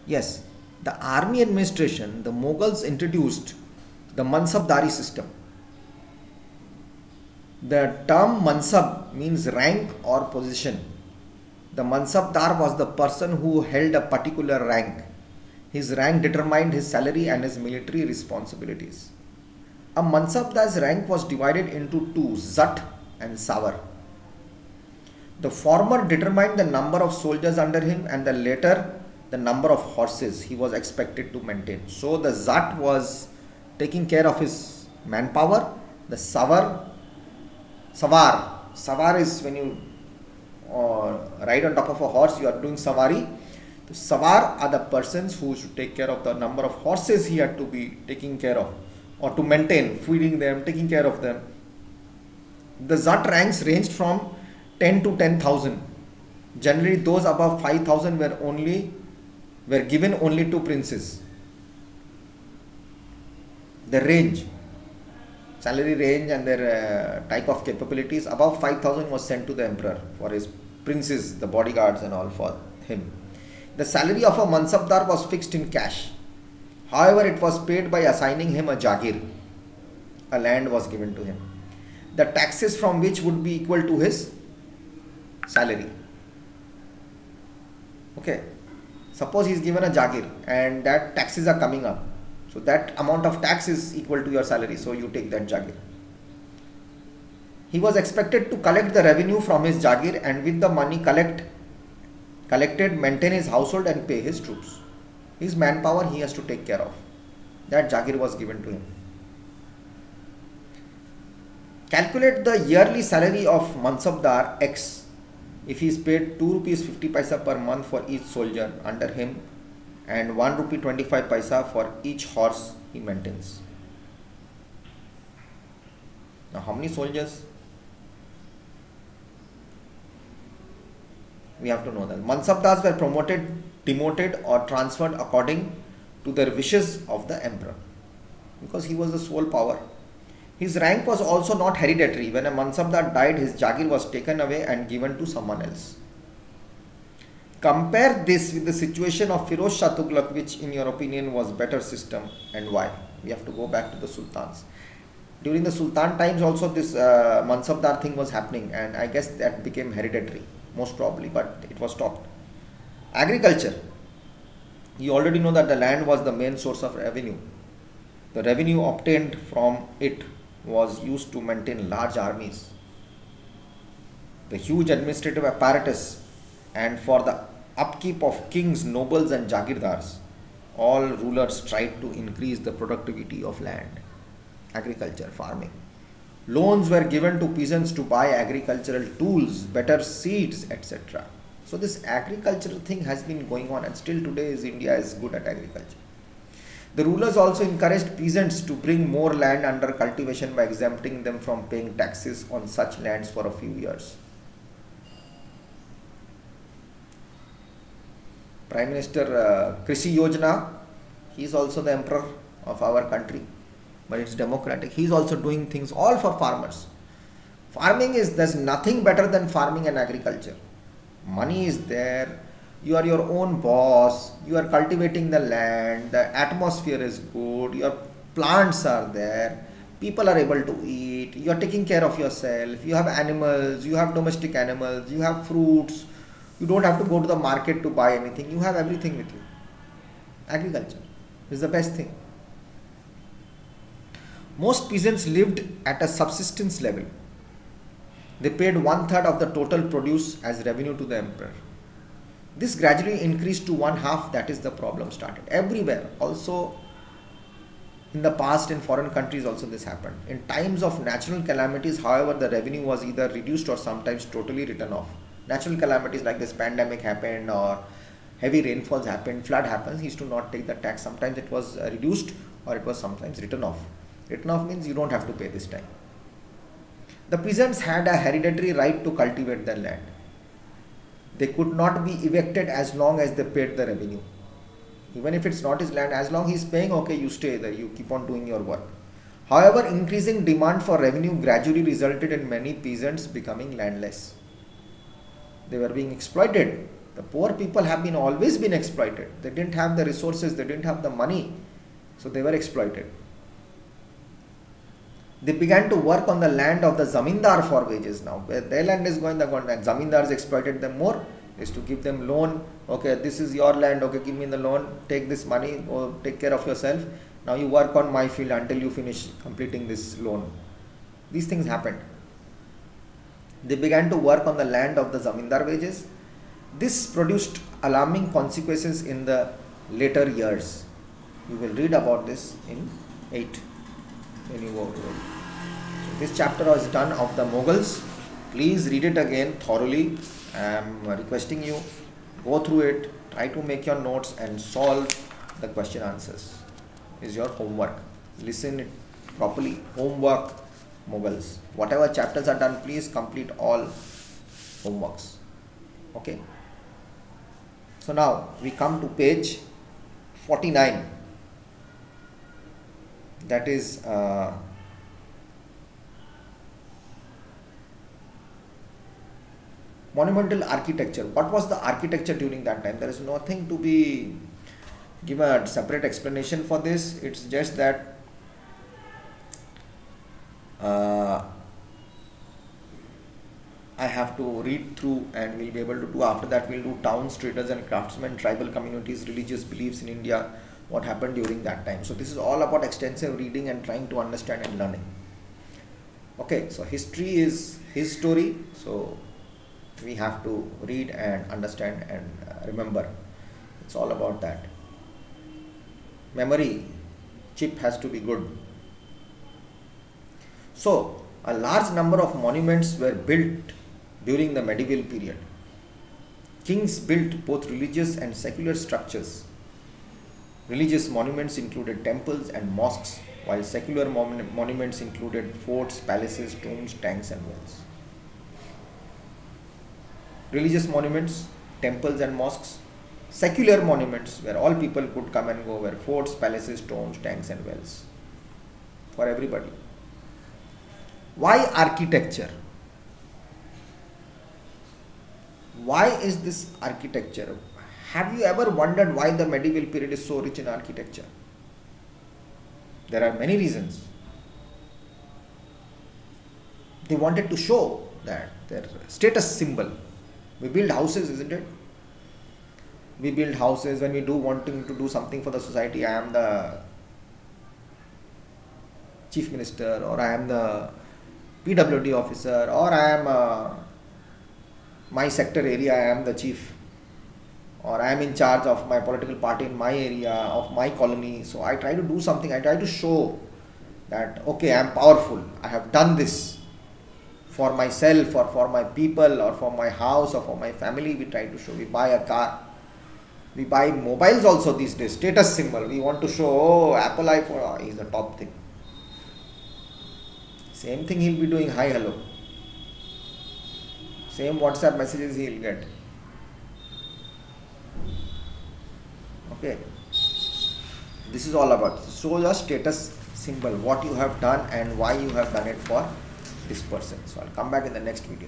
Yes, the army administration, the Mughals introduced the Mansabdari system. The term Mansab means rank or position. The Mansabdar was the person who held a particular rank. His rank determined his salary and his military responsibilities. A Mansabdar's rank was divided into two, Zat and Savar. The former determined the number of soldiers under him, and the latter the number of horses he was expected to maintain. So the Zat was taking care of his manpower. The Savar is when you ride on top of a horse, you are doing savari. The Savar are the persons who should take care of the number of horses he had to be taking care of, or to maintain, feeding them, taking care of them. The Zat ranks ranged from 10 to 10,000. Generally, those above 5,000 were given only to princes. The range, salary range and their type of capabilities, above 5,000 was sent to the emperor for his princes, the bodyguards and all for him. The salary of a Mansabdar was fixed in cash. However, it was paid by assigning him a Jagir. A land was given to him, the taxes from which would be equal to his salary. Okay, suppose he is given a Jagir and that taxes are coming up. So that amount of tax is equal to your salary, so you take that Jagir. He was expected to collect the revenue from his Jagir, and with the money collected, maintain his household and pay his troops. His manpower he has to take care of. That Jagir was given to him. Calculate the yearly salary of Mansabdar X if he is paid 2 rupees 50 paisa per month for each soldier under him and 1 rupee 25 paisa for each horse he maintains. Now how many soldiers? We have to know that. Mansabdars were promoted, demoted or transferred according to the wishes of the emperor, because he was the sole power. His rank was also not hereditary. When a Mansabdar died, his Jagir was taken away and given to someone else. Compare this with the situation of Firoz Shah Tughlaq, which in your opinion was better system, and why? We have to go back to the sultans. During the sultan times also this Mansabdar thing was happening, and I guess that became hereditary most probably, but it was stopped. Agriculture. You already know that the land was the main source of revenue. The revenue obtained from it was used to maintain large armies, the huge administrative apparatus, and for the upkeep of kings, nobles and jagirdars. All rulers tried to increase the productivity of land. Agriculture, farming. Loans were given to peasants to buy agricultural tools, better seeds, etc. So this agricultural thing has been going on, and still today India is good at agriculture. The rulers also encouraged peasants to bring more land under cultivation by exempting them from paying taxes on such lands for a few years. Prime Minister Krishi Yojana, he is also the emperor of our country, but it's democratic. He is also doing things all for farmers. Farming there's nothing better than farming and agriculture. Money is there. You are your own boss, you are cultivating the land, the atmosphere is good, your plants are there, people are able to eat, you are taking care of yourself, you have animals, you have domestic animals, you have fruits, you don't have to go to the market to buy anything, you have everything with you. Agriculture is the best thing. Most peasants lived at a subsistence level. They paid 1/3 of the total produce as revenue to the emperor. This gradually increased to 1/2. That is the problem started everywhere. Also in the past, in foreign countries also this happened. In times of natural calamities, however, the revenue was either reduced or sometimes totally written off. Natural calamities like this pandemic happened, or heavy rainfalls happened, flood happens, he used to not take the tax. Sometimes it was reduced, or it was sometimes written off. Written off means you don't have to pay this time. The peasants had a hereditary right to cultivate their land. They could not be evicted as long as they paid the revenue. Even if it's not his land, as long he is paying, okay, you stay there, you keep on doing your work. However, increasing demand for revenue gradually resulted in many peasants becoming landless. They were being exploited. The poor people have been always been exploited. They didn't have the resources, they didn't have the money, so they were exploited. They began to work on the land of the zamindar for wages. Now where their land is going, the zamindars exploited them more, is to give them loan. Okay, this is your land, okay, give me the loan, take this money, or take care of yourself. Now you work on my field until you finish completing this loan. These things happened. They began to work on the land of the zamindar wages. This produced alarming consequences in the later years. You will read about this in 8 when you go to it. So this chapter was done of the Mughals. Please read it again thoroughly. I am requesting you, go through it, try to make your notes and solve the question answers. Is your homework. Listen it properly. Homework, Mughals. Whatever chapters are done, please complete all homeworks. Okay. So now we come to page 49. That is monumental architecture. What was the architecture during that time? There is nothing to be give a separate explanation for this. It's just that I have to read through and we'll be able to do. After that we'll do towns, traders and craftsmen, tribal communities, religious beliefs in India, what happened during that time. So this is all about extensive reading and trying to understand and learning. Okay, so history is his story, so we have to read and understand and remember. It's all about that. Memory chip has to be good. So a large number of monuments were built during the medieval period. Kings built both religious and secular structures. Religious monuments included temples and mosques, while secular monuments included forts, palaces, tombs, tanks and wells. Religious monuments, temples and mosques. Secular monuments, where all people could come and go, were forts, palaces, tombs, tanks and wells. For everybody. Why architecture? Why is this architecture? Have you ever wondered why the medieval period is so rich in architecture? There are many reasons. They wanted to show that their status symbol. We build houses, isn't it? We build houses when we wanting to do something for the society. I am the chief minister, or I am the PWD officer, or I am my sector area, I am the chief, or I am in charge of my political party in my area, of my colony. So I try to do something. I try to show that, okay, I am powerful. I have done this for myself or for my people or for my house or for my family. We try to show. We buy a car. We buy mobiles also these days. Status symbol. We want to show, oh, Apple iPhone is the top thing. Same thing he'll be doing, hi, hello. Same WhatsApp messages he'll get. Okay. This is all about. Show your status symbol, what you have done and why you have done it for this person. So I'll come back in the next video.